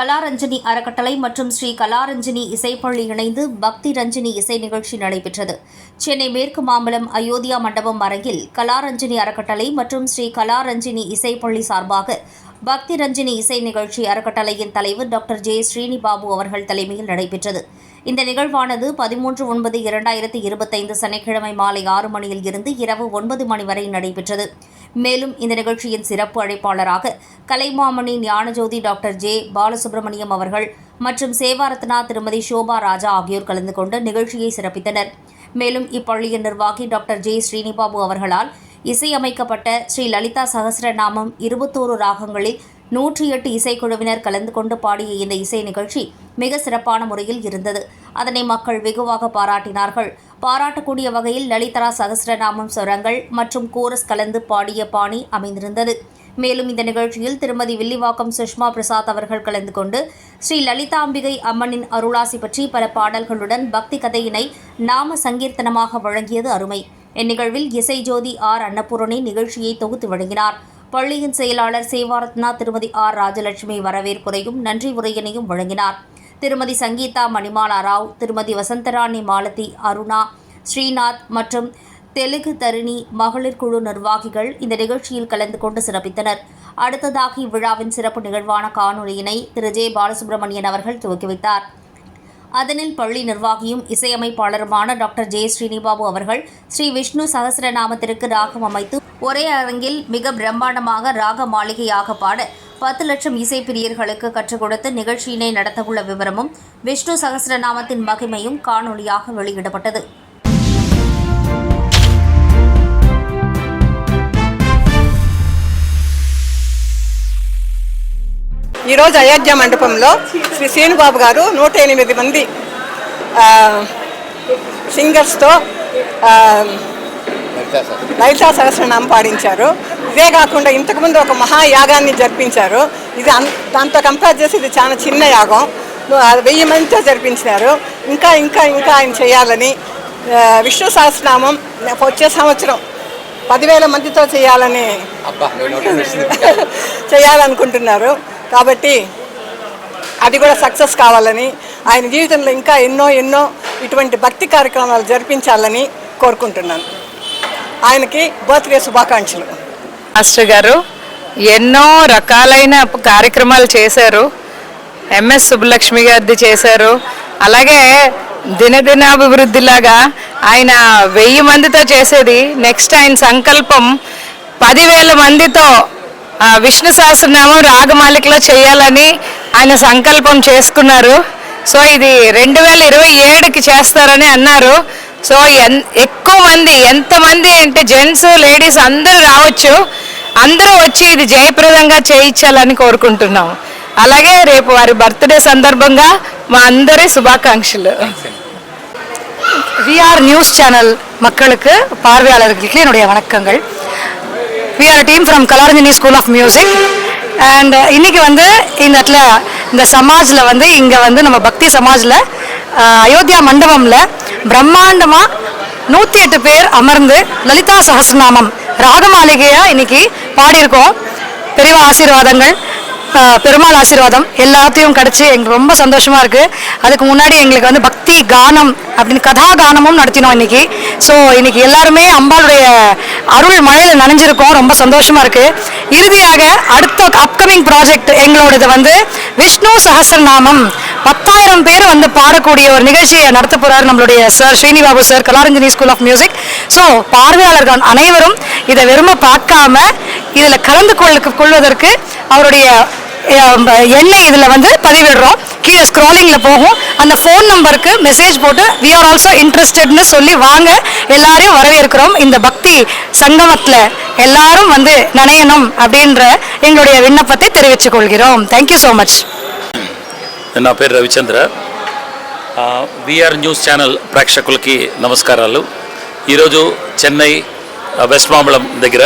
கலாரஞ்சனி அறக்கட்டளை மற்றும் ஸ்ரீ கலாரஞ்சனி இசைப்பள்ளி இணைந்து பக்தி ரஞ்சினி இசை நிகழ்ச்சி நடைபெற்றது. சென்னை மேற்கு மாம்பலம் அயோத்தியா மண்டபம் அரங்கில் கலாரஞ்சனி அறக்கட்டளை மற்றும் ஸ்ரீ கலாரஞ்சினி இசைப்பள்ளி சார்பாக பக்தி ரஞ்சினி இசை நிகழ்ச்சி அறக்கட்டளையின் தலைவர் டாக்டர் ஜே ஸ்ரீனிபாபு அவர்கள் தலைமையில் நடைபெற்றது. இந்த நிகழ்வானது 13/9/2025 சனிக்கிழமை மாலை 6 மணியில் இருந்து இரவு 9 மணி வரை நடைபெற்றது. மேலும் இந்த நிகழ்ச்சியின் சிறப்பு அழைப்பாளராக கலைமாமணி ஞானஜோதி டாக்டர் ஜே பாலசுப்ரமணியம் அவர்கள் மற்றும் சேவாரத்னா திருமதி ஷோபா ராஜா ஆகியோர் கலந்து கொண்டு நிகழ்ச்சியை சிறப்பித்தனர். மேலும் இப்பள்ளியின் நிர்வாகி டாக்டர் ஜே ஸ்ரீனிபாபு அவர்களால் இசையமைக்கப்பட்ட ஸ்ரீ லலிதா சகஸ்ரநாமம் 21 ராகங்களில் 108 இசைக்குழுவினர் கலந்து கொண்டு பாடிய இந்த இசை நிகழ்ச்சி மிக சிறப்பான முறையில் இருந்தது. அதனை மக்கள் வெகுவாக பாராட்டினார்கள். பாராட்டக்கூடிய வகையில் லலிதா சகஸ்ரநாமம் ஸ்வரங்கள் மற்றும் கோரஸ் கலந்து பாடிய பாணி அமைந்திருந்தது. மேலும் இந்த நிகழ்ச்சியில் திருமதி வில்லிவாக்கம் சுஷ்மா பிரசாத் அவர்கள் கலந்து கொண்டு ஸ்ரீ லலிதாம்பிகை அம்மனின் அருளாசி பற்றி பல பாடல்களுடன் பக்தி கதையினை நாம சங்கீர்த்தனமாக வழங்கியது அருமை. இந்நிகழ்வில் இசை ஜோதி ஆர் அன்னபூரணி நிகழ்ச்சியை தொகுத்து வழங்கினார். பள்ளியின் செயலாளர் சேவாரத்னா திருமதி ஆர் ராஜலட்சுமி வரவேற்புரையும் நன்றி உரையினையும் வழங்கினார். திருமதி சங்கீதா மணிமாலா ராவ், திருமதி வசந்தராணி மாலதி, அருணா, ஸ்ரீநாத் மற்றும் தெலுங்கு தருணி மகளிர் குழு நிர்வாகிகள் இந்த நிகழ்ச்சியில் கலந்து கொண்டு சிறப்பித்தனர். அடுத்ததாக இவ்விழாவின் சிறப்பு நிகழ்வான காணொலியினை திரு ஜே பாலசுப்ரமணியன் அவர்கள் துவக்கி வைத்தார். அதனில் பள்ளி நிர்வாகியும் இசையமைப்பாளருமான டாக்டர் ஜே ஸ்ரீனிபாபு அவர்கள் ஸ்ரீ விஷ்ணு சகஸ்ரநாமத்திற்கு ராகம் அமைத்து ஒரே அரங்கில் மிக பிரம்மாண்டமாக ராக மாளிகையாக பாட 10 லட்சம் இசைப்பிரியர்களுக்கு கற்றுக் கொடுத்து நிகழ்ச்சியினை நடத்தவுள்ள விவரமும் விஷ்ணு சகஸ்ரநாமத்தின் மகிமையும் காணொலியாக வெளியிடப்பட்டது. ఈరోజు అయోధ్య మండపంలో శ్రీ శ్రీనిబాబు గారు 108 మంది సింగర్స్తో లలితా సహస్రనామం పాడించారు. ఇదే కాకుండా ఇంతకుముందు ఒక మహాయాగాన్ని జరిపించారు. ఇది దాంతో కంపేర్ చేసి ఇది చాలా చిన్న యాగం. 1000 మందితో జరిపించారు. ఇంకా ఇంకా ఇంకా ఆయన చేయాలని విష్ణు సహస్రనామం వచ్చే సంవత్సరం 10,000 మందితో చేయాలనుకుంటున్నారు. కాబట్టి అది కూడా సక్సెస్ కావాలని, ఆయన జీవితంలో ఇంకా ఎన్నో ఇటువంటి భక్తి కార్యక్రమాలు జరిపించాలని కోరుకుంటున్నాను. ఆయనకి బర్త్డే శుభాకాంక్షలు. మాస్టర్ గారు ఎన్నో రకాలైన కార్యక్రమాలు చేశారు. ఎంఎస్ సుబ్బలక్ష్మి గారిది చేశారు. అలాగే దినదినాభివృద్ధిలాగా ఆయన 1000 మందితో చేసేది. నెక్స్ట్ ఆయన సంకల్పం 10,000 మందితో విష్ణు సహస్రనామం రాగమాలికలో చేయాలని ఆయన సంకల్పం చేసుకున్నారు. సో ఇది 2027కి చేస్తారని అన్నారు. సో ఎక్కువ మంది, ఎంతమంది అంటే జెంట్స్ లేడీస్ అందరూ రావచ్చు. అందరూ వచ్చి ఇది జయప్రదంగా చేయించాలని కోరుకుంటున్నాం. అలాగే రేపు వారి బర్త్డే సందర్భంగా మా అందరి శుభాకాంక్షలు. VR நியூஸ் சேனல் மக்களுக்கு, பார்வையாளர்களுக்கு என்னுடைய வணக்கங்கள். We are a team from Kalaranjani school of music and இன்னைக்கு வந்து இந்த சமாஜில் வந்து இங்கே வந்து நம்ம பக்தி சமாஜில் அயோத்தியா மண்டபமில் பிரம்மாண்டமாக 108 பேர் அமர்ந்து லலிதா சகஸ்ரநாமம் ராகமாளிகையாக இன்னைக்கு பாடியிருக்கோம். பெரிய ஆசீர்வாதங்கள், பெருமாள் ஆசீர்வாதம் எல்லாத்தையும் கிடச்சி எங்களுக்கு ரொம்ப சந்தோஷமாக இருக்குது. அதுக்கு முன்னாடி எங்களுக்கு வந்து பக்தி கானம் அப்படின்னு கதா கானமும் நடத்தினோம் இன்னைக்கு. ஸோ இன்னைக்கு எல்லாருமே அம்பாளுடைய அருள் மழையில் நனைஞ்சிருக்கோம். ரொம்ப சந்தோஷமாக இருக்குது. இறுதியாக அடுத்த அப்கமிங் ப்ராஜெக்ட் எங்களோடது வந்து விஷ்ணு சகஸ்ரநாமம் 10,000 பேர் வந்து பாடக்கூடிய ஒரு நிகழ்ச்சியை நடத்த போகிறார் நம்மளுடைய sir Srinibabu sir, Kalaranjani school of music. So பார்வையாளர்கள் அனைவரும் இதை வெறுமை பார்க்காம இதில் கலந்து கொள்வதற்கு அவருடைய எண்ணை இதில் வந்து பதிவிடுறோம். கீழே ஸ்க்ராலிங்கில் போகும். அந்த ஃபோன் நம்பருக்கு மெசேஜ் போட்டு வி ஆர் ஆல்சோ இன்ட்ரெஸ்டட்னு சொல்லி வாங்க, எல்லாரையும் வரவேற்கிறோம். இந்த பக்தி சங்கமத்தில் எல்லாரும் வந்து நனையணும் அப்படின்ற எங்களுடைய விண்ணப்பத்தை தெரிவித்துக் கொள்கிறோம். Thank you so much. నా పేరు రవిచంద్ర. విఆర్ న్యూస్ ఛానల్ ప్రేక్షకులకి నమస్కారాలు. ఈరోజు చెన్నై వెస్ట్ మాంబళం దగ్గర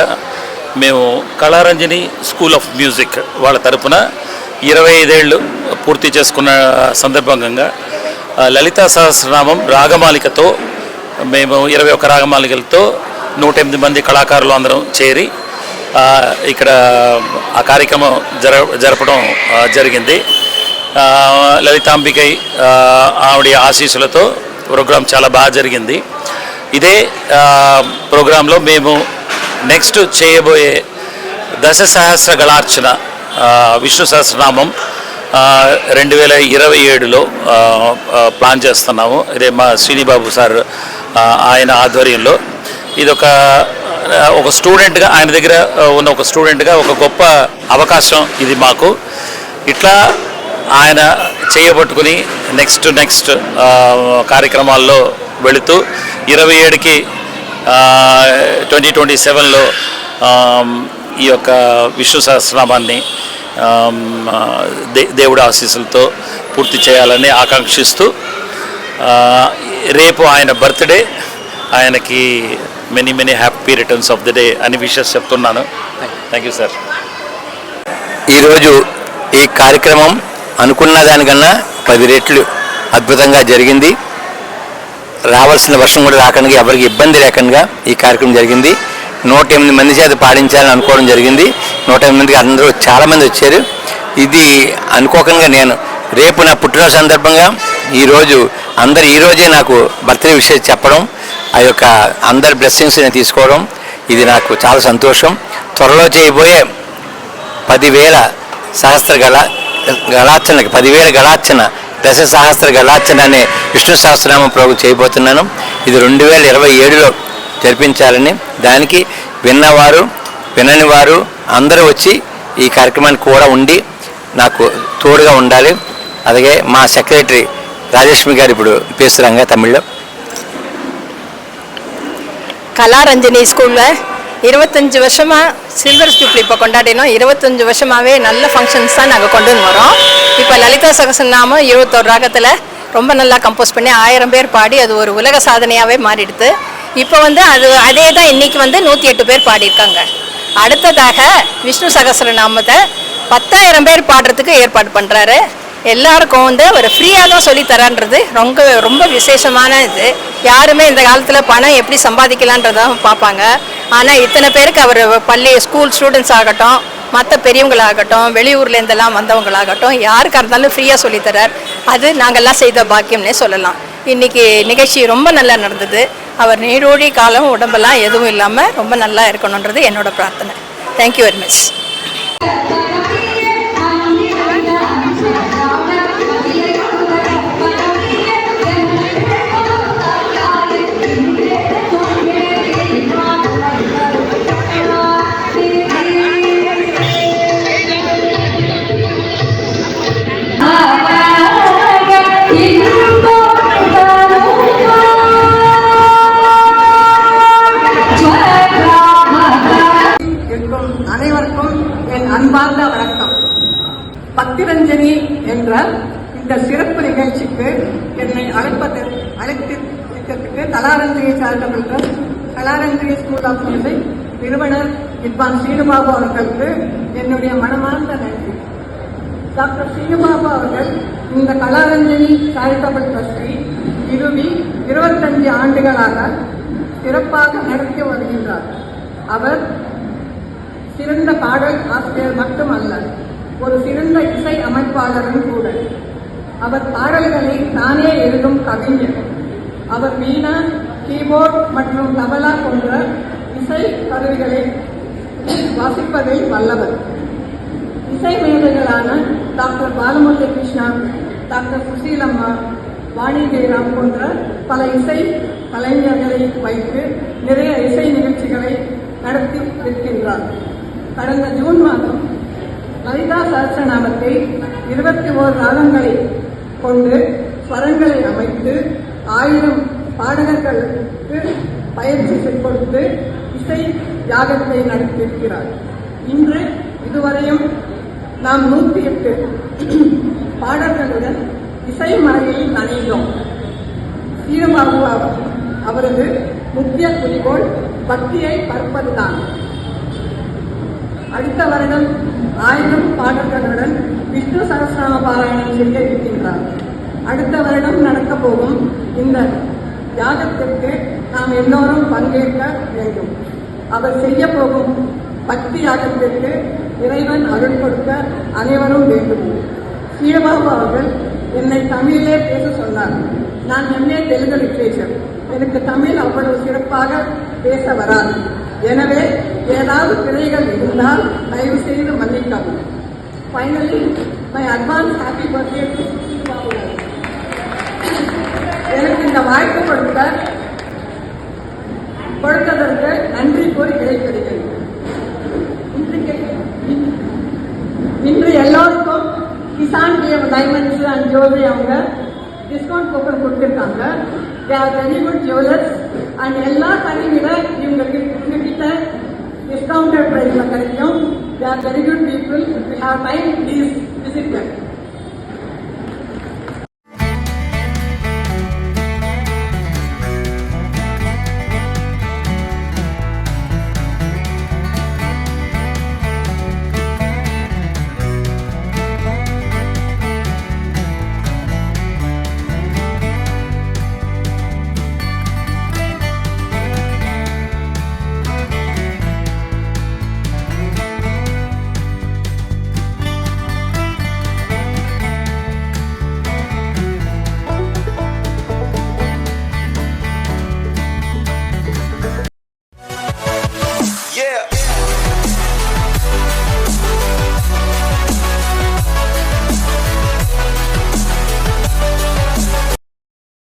మేము కళారంజని స్కూల్ ఆఫ్ మ్యూజిక్ వాళ్ళ తరపున 25 ఏళ్ళు పూర్తి చేసుకున్న సందర్భంగా లలితా సహస్రనామం రాగమాలికతో మేము 21 రాగమాలికలతో 108 మంది కళాకారులు అందరం చేరి ఇక్కడ ఆ కార్యక్రమం జరపడం జరిగింది. లలితాంబికై ఆవిడ ఆశీస్సులతో ప్రోగ్రాం చాలా బాగా జరిగింది. ఇదే ప్రోగ్రాంలో మేము నెక్స్ట్ చేయబోయే దశ సహస్ర గళార్చన విష్ణు సహస్రనామం 2027లో ప్లాన్ చేస్తున్నాము. ఇదే మా శ్రీనిబాబు సార్ ఆయన ఆధ్వర్యంలో. ఇది ఒక స్టూడెంట్గా, ఆయన దగ్గర ఉన్న ఒక స్టూడెంట్గా ఒక గొప్ప అవకాశం ఇది మాకు. ఇట్లా ఆయన చేయబట్టుకుని నెక్స్ట్ కార్యక్రమాల్లో వెళుతూ 27కి 2027లో ఈ యొక్క విష్ణు సహస్రనామాన్ని దేవుడి ఆశీస్సులతో పూర్తి చేయాలని ఆకాంక్షిస్తూ, రేపు ఆయన బర్త్డే, ఆయనకి many happy returns of the day అని విషెస్ చెప్తున్నాను. Thank you sir. ఈరోజు ఈ కార్యక్రమం అనుకున్న దానికన్నా 10 రెట్లు అద్భుతంగా జరిగింది. రావాల్సిన వర్షం కూడా రాకుండా, ఎవరికి ఇబ్బంది లేకుండా ఈ కార్యక్రమం జరిగింది. 108 మంది చేత పాడించాలని అనుకోవడం జరిగింది. 108 మందికి అందరూ చాలామంది వచ్చారు. ఇది అనుకోకుండా నేను రేపు నా పుట్టినరోజు సందర్భంగా ఈరోజే నాకు బర్త్డే విషయం చెప్పడం, ఆ యొక్క అందరి బ్లెస్సింగ్స్ నేను తీసుకోవడం, ఇది నాకు చాలా సంతోషం. త్వరలో చేయబోయే 10,000 సహస్ర గళార్చనకి 10,000 గళార్చన, దశ సహస్ర గళార్చన అనే విష్ణు సహస్రనామ ప్రోగ్రాం చేయబోతున్నాను. ఇది 2027లో జరిపించాలని, దానికి విన్నవారు వినని వారు అందరూ వచ్చి ఈ కార్యక్రమానికి కూడా ఉండి నాకు తోడుగా ఉండాలి. అలాగే మా సెక్రటరీ ராஜலட்சுமி గారు ఇప్పుడు பேசுகிறாங்க தமிழில். கலாரஞ்சனி ஸ்கூலில் 25 வருஷமாக சில்வர் ஜூப்ளி இப்போ கொண்டாடினோம். 25 வருஷமாகவே நல்ல ஃபங்க்ஷன்ஸ் தான் நாங்கள் கொண்டு வரோம். இப்போ லலிதா சகஸ்ரநாமம் 21 ராகத்தில் ரொம்ப நல்லா கம்போஸ் பண்ணி 1000 பேர் பாடி அது ஒரு உலக சாதனையாகவே மாறிடுது. இப்போ அதே தான் இன்றைக்கி 108 பேர் பாடியிருக்காங்க. அடுத்ததாக விஷ்ணு சகஸ்ரநாமத்தை 10,000 பேர் பாடுறதுக்கு ஏற்பாடு பண்ணுறாரு. எல்லாருக்கும் அவர் ஃப்ரீயாக தான் சொல்லித்தரான்றது ரொம்ப விசேஷமான இது. யாருமே இந்த காலத்தில் பணம் எப்படி சம்பாதிக்கலான்றதான் பார்ப்பாங்க. ஆனால் இத்தனை பேருக்கு அவர் ஸ்கூல் ஸ்டூடெண்ட்ஸ் ஆகட்டும், மற்ற பெரியவங்களாகட்டும், வெளியூர்லேருந்தெல்லாம் வந்தவங்களாகட்டும், யாருக்காக இருந்தாலும் ஃப்ரீயாக சொல்லித்தரார். அது நாங்கள்லாம் செய்த பாக்கியம்னே சொல்லலாம். இன்றைக்கி நிகழ்ச்சி ரொம்ப நல்லா நடந்தது. அவர் நீடோடி காலம் உடம்பெல்லாம் எதுவும் இல்லாமல் ரொம்ப நல்லா இருக்கணுன்றது என்னோட பிரார்த்தனை. Thank you very much. அனைவருக்கும் என் அன்பார்ந்த வணக்கம். பக்திரஞ்சனி என்ற இந்த சிறப்பு நிகழ்ச்சிக்கு என்னை அழைத்திருக்கிறதுக்கு Kalaranjani charitable trust, Kalaranjani school of music நிறுவனர் வித்வான் ஸ்ரீனுபாபு அவர்களுக்கு என்னுடைய மனமார்ந்த நன்றி. டாக்டர் ஸ்ரீனுபாபு அவர்கள் இந்த கலாரஞ்சனி சேரிட்டபிள் ட்ரஸ்டை 25 ஆண்டுகளாக சிறப்பாக நடத்தி வருகின்றார். அவர் சிறந்த பாடல் ஆசிரியர் மட்டுமல்ல, ஒரு சிறந்த இசை அமைப்பாளரும் கூட. அவர் பாடல்களை தானே எழுதும் கவிஞர். அவர் வீணா, கீபோர்ட் மற்றும் தபலா போன்ற இசை கருவிகளை வாசிப்பதில் வல்லவர். இசை மேதைகளான டாக்டர் பாலமுரளி கிருஷ்ணா, டாக்டர் சுசீலம்மா, வாணி ஜெயராம் போன்ற பல இசை கலைஞர்களை வைத்து நிறைய இசை நிகழ்ச்சிகளை நடத்தி இருக்கின்றார். கடந்த ஜூன் மாதம் லலிதா சஹஸ்ரநாமத்தை 21 ராகங்களை கொண்டு ஸ்வரங்களை அமைத்து 1000 பாடகர்களுக்கு பயிற்சி கொடுத்து இசை யாகத்தை நடத்தியிருக்கிறார். இன்று இதுவரையும் நாம் 108 பாடல்களுடன் இசை மலையில் நனைந்தோம். சீனபாபு அவரது முக்கிய குறிக்கோள் பக்தியை பரப்பதுதான். அடுத்த வருடம் 1000 பாடல்களுடன் விஷ்ணு சஹஸ்ரநாம பாராயணம் செய்ய இருக்கின்றார். அடுத்த வருடம் நடக்க போகும் இந்த யாகத்திற்கு நாம் எல்லோரும் பங்கேற்க வேண்டும். அவர் செய்ய போகும் பக்தி யாகத்திற்கு இறைவன் அருள் கொடுக்க அனைவரும் வேண்டும். சீனபாபு அவர்கள் என்னை தமிழிலே பேச சொன்னார். நான் MA தெலுங்கு லிட்ரேச்சர். எனக்கு தமிழ் அவ்வளவு சிறப்பாக பேச வராது. எனவே ஏதாவது பிழைகள் இருந்தால் தயவு செய்து மன்னிக்கவும். Finally my advance happy birthday to Babu. எனக்கு இந்த வாய்ப்பு கொடுத்ததற்கு நன்றி கூறி கிடைக்கிறது. இன்று எல்லோருக்கும் கிசான் டைமண்ட்ஸ் அண்ட் ஜுவல்லரி அவங்க டிஸ்கவுண்ட் கூப்பன் கொடுத்துருக்காங்க. They are very good jewellers and எல்லா தனி விட இவங்ககிட்ட டிஸ்கவுண்டட் ப்ரைஸில் கிடைக்கும். They are very good people. We have time